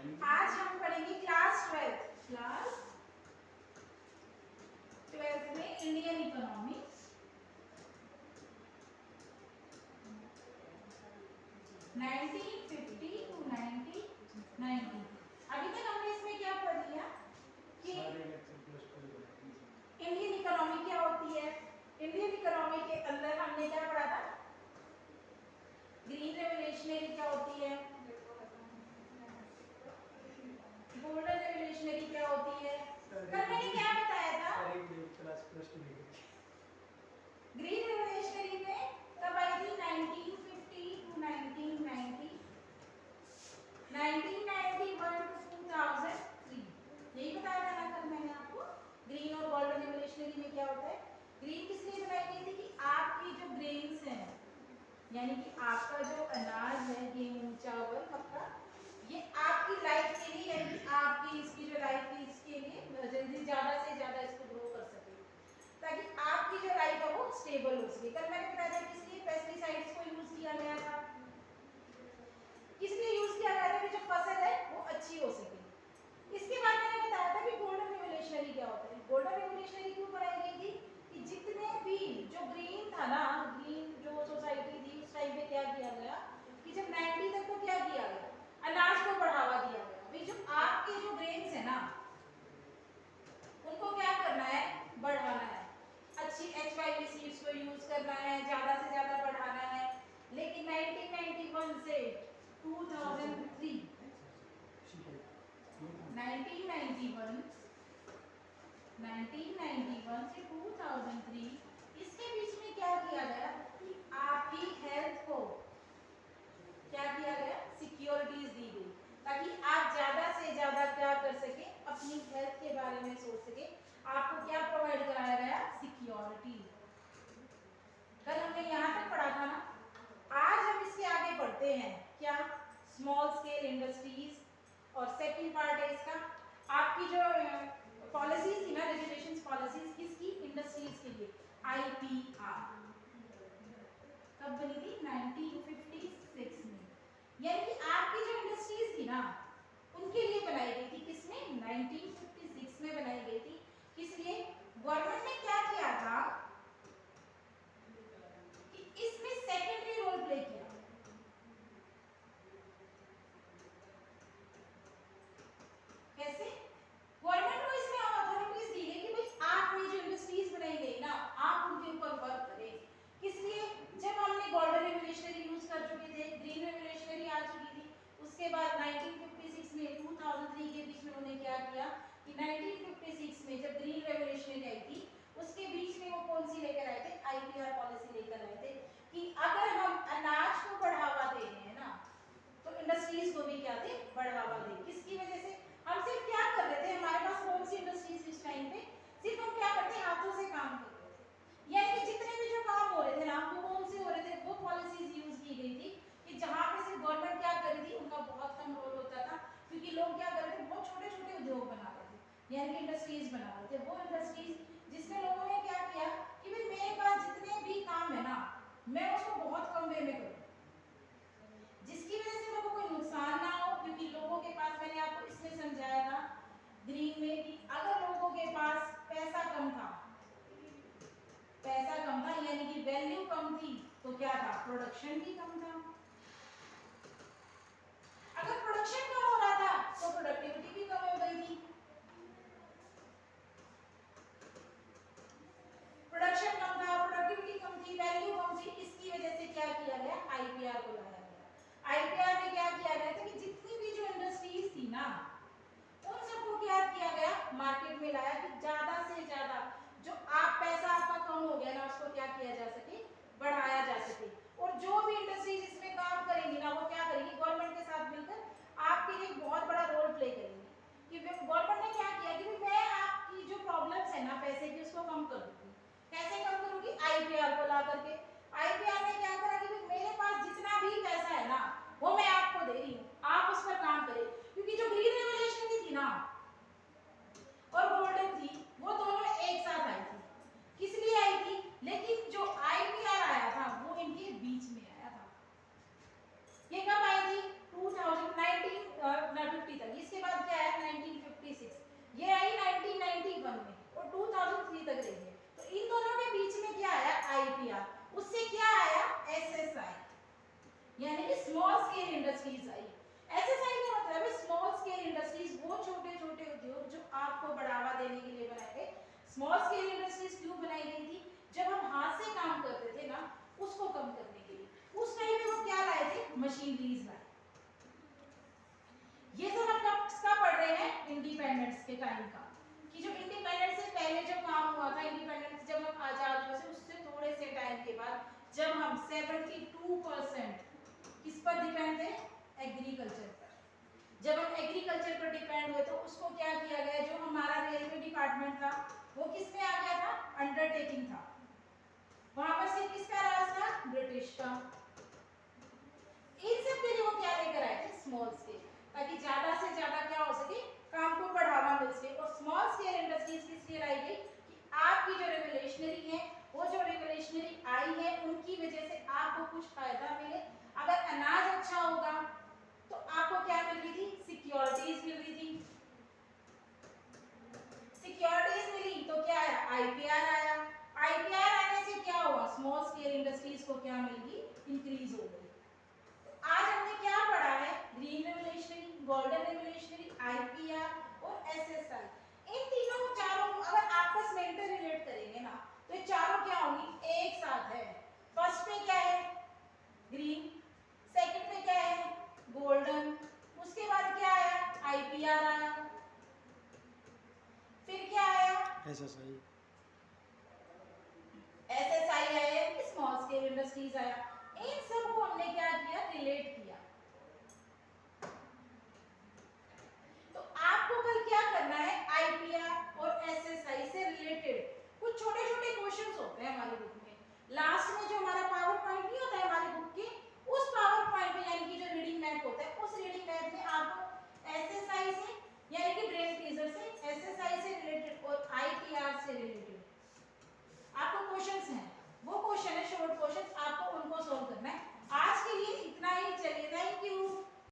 आज हम पढ़ेंगे क्लास 12th में Indian economy. Nineteen fifty two 1990। अभी तक हमने इसमें क्या पढ़ लिया कि इंडियन इकोनॉमी क्या होती है। इंडियन इकोनॉमी के अंदर हमने क्या पढ़ा था, ग्रीन रेवोल्यूशनरी क्या होती है, गोल्डन रेवोल्यूशनरी क्या होती है। कल मैंने क्या बताया था, ग्रीन रेवोल्यूशनरी में कब आई थी, 1950 टू 1990, 1991 टू 2003। यही बताया था ना कल मैंने आपको, ग्रीन और गोल्डन रेवोल्यूशनरी में क्या होता है। ग्रीन किस लिए बनाई गई थी कि आपकी जो ग्रेन्स हैं, यानी कि आपका जो अनाज है, गेहूं चावल मक्का, ये आपकी लाइफ के लिए, यानी कि आपकी इसकी जो लाइफ है इसके लिए जल्दी ज़्यादा से ज़्यादा इसको ग्रो कर सके, ताकि आपकी जो लाइफ है वो स्टेबल हो सके। कल मैंने बताया था किस लिए पेस्टिसाइड्स को यूज किया गया था, किस लिए यूज किया गया था कि जो फसल है वो अच्छी हो सके। इसके बाद मैंने बताया था कि गोल्डन रेवोल्यूशनरी क्या होता है। गोल्डन रेवोल्यूशनरी क्यों बनाई गई थी कि जितने भी जो ग्रीन था ना, ग्रीन जो सोसाइटी थी उस टाइम पे क्या किया गया कि जब 90 तक तो क्या किया गया, अनाज को बढ़ावा दिया गया। भाई जो आपके जो ग्रेन्स है ना उनको क्या करना है, बढ़ाना है, अच्छी HYV सीड्स को यूज करना है, ज्यादा से ज्यादा बढ़ाना है। लेकिन 1991 से 2003, 1991 से 2003 इसके बीच में क्या किया गया कि आपकी हेल्थ को क्या किया गया, सिक्योरिटीज दी गई, ताकि आप ज्यादा से ज्यादा क्या कर सके, अपनी हेल्थ के बारे में सोच सके। आपको क्या प्रोवाइड कराया गया, सिक्योरिटी। कल हमने यहाँ तक पढ़ा था ना। आज हम इसके आगे बढ़ते हैं, क्या, स्मॉल स्केल इंडस्ट्रीज, और सेकंड पार्ट है इसका आपकी जो पॉलिसीज थी ना, रेगुलेशंस पॉलिसीज किसकी, इंडस्ट्रीज के लिए, IPR कब बनी थी, 1956 में। यानी कि आपकी जो इंडस्ट्रीज थी ना उनके लिए बनाई गई थी, किसमें, 1956 में बनाई गई थी। किस लिए, गवर्नमेंट ने क्या किया था कि इसमें सेकेंडरी रोल प्ले किया। कैसे, गवर्नमेंट को इसमें अथॉरिटीज दी गई कि भाई आपने जो इंडस्ट्रीज बनाई गई ना आप उनके ऊपर वर्क करें। किस लिए, जब हमने गोल्डन रेवोल्यूशनरी यूज कर चुके थे, ग्रीन रेवोल्यूशनरी आ चुकी थी, उसके बाद 1956 में 2003 के बीच में उन्होंने क्या किया कि 1956 में जब ग्रीन रेवोल्यूशनरी आई थी उसके बीच में वो कौन सी लेकर आए थे, IPR पॉलिसी लेकर आए थे कि अगर हम अनाज को बढ़ावा दे रहे हैं ना तो इंडस्ट्रीज को भी क्या दे, बढ़ावा दे। किसकी वजह से, हम सिर्फ क्या कर रहे थे, हमारे पास कौन सी इंडस्ट्रीज इस टाइम पे, सिर्फ हम क्या करते, हाथों से काम कर रहे थे। यानी कि जितने भी जो काम हो रहे थे ना वो कौन से हो रहे थे, वो पॉलिसीज यूज की गई थी कि जहां पे सिर्फ गवर्नमेंट क्या कर रही थी, उनका बहुत कम रोल होता था, क्योंकि लोग क्या कर रहे थे, बहुत छोटे छोटे उद्योग बना रहे थे, यानी कि इंडस्ट्रीज बना रहे थे। वो इंडस्ट्रीज जिसमें लोगों ने क्या किया कि भाई मेरे पास जितने भी काम है ना मैं उसको बहुत कम वे में करूँ, जिसकी वजह से लोगों को नुकसान ना हो। क्योंकि लोगों के पास, मैंने आपको इसमें समझाया था ग्रीन में कि अगर लोगों के पास पैसा कम था, यानी कि वैल्यू कम थी, तो क्या था, प्रोडक्शन भी कम था। अगर प्रोडक्शन कम हो रहा था तो प्रोडक्टिविटी भी कम हो गई थी। प्रोडक्शन कम था, प्रोडक्टिविटी कम थी, वैल्यू कम थी, इसकी वजह से क्या किया गया, स्मॉल स्केल इंडस्ट्रीज आई। एसएसआई का मतलब है स्मॉल स्केल इंडस्ट्रीज, वो छोटे छोटे उद्योग जो आपको बढ़ावा देने के लिए बनाए गए। स्मॉल स्केल इंडस्ट्रीज क्यों बनाई गई थी? जब हम हाथ से काम करते थे ना, उसको कम करने के लिए उस टाइम में वो क्या लाए थे? मशीनरीज लाए। ये सब हम कब पढ़ रहे हैं? इंडिपेंडेंस के टाइम का, कि जो इंडिपेंडेंस से पहले जो काम हुआ था, इंडिपेंडेंस जब हम आजाद हुए थे उससे थोड़े से टाइम के बाद, जब हम 72% किस पर डिपेंड थे? एग्रीकल्चर पर। जब हम एग्रीकल्चर पर डिपेंड हुए तो उसको क्या किया गया? जो हमारा रेलवे डिपार्टमेंट था वो किस में आ गया था? अंडरटेकिंग था। वहां पर सिर्फ किसका राज था? ब्रिटिश का। इन सब के लिए वो क्या लेकर आए थे? स्मॉल स्केल, ताकि ज्यादा से ज्यादा क्या हो सके? काम को बढ़ावा मिल सके। और स्मॉल स्केल इंडस्ट्रीज किस लिए लाई गई? कि आपकी जो रेवोल्यूशनरी है, वो जो रेवोल्यूशनरी आई है उनकी वजह से आपको कुछ फायदा मिले। अगर अनाज अच्छा होगा तो आपको क्या मिल रही थी? सिक्योरिटीज मिल रही थी। सिक्योरिटीज मिली तो क्या आया? आईपीआर आया। आईपीआर आने से क्या हुआ? स्मॉल स्केल इंडस्ट्रीज को क्या मिलेगी? इंक्रीज हो गई। तो आज हमने क्या पढ़ा है? Green revolutionary, golden revolutionary, IPR और एसएसआई। इन तीनों चारों अगर आपस में इंटर रिलेट करेंगे ना, तो ये चारों क्या होंगी? एक साथ है। फर्स्ट में क्या है? ग्रीन, सेकंड में क्या है? गोल्डन, उसके बाद क्या आया? आईपीआर आया, फिर क्या आया? एसएसआई एसएसआई आया, स्मॉल स्केल इंडस्ट्रीज आया। इन सब को हमने क्या किया? रिलेट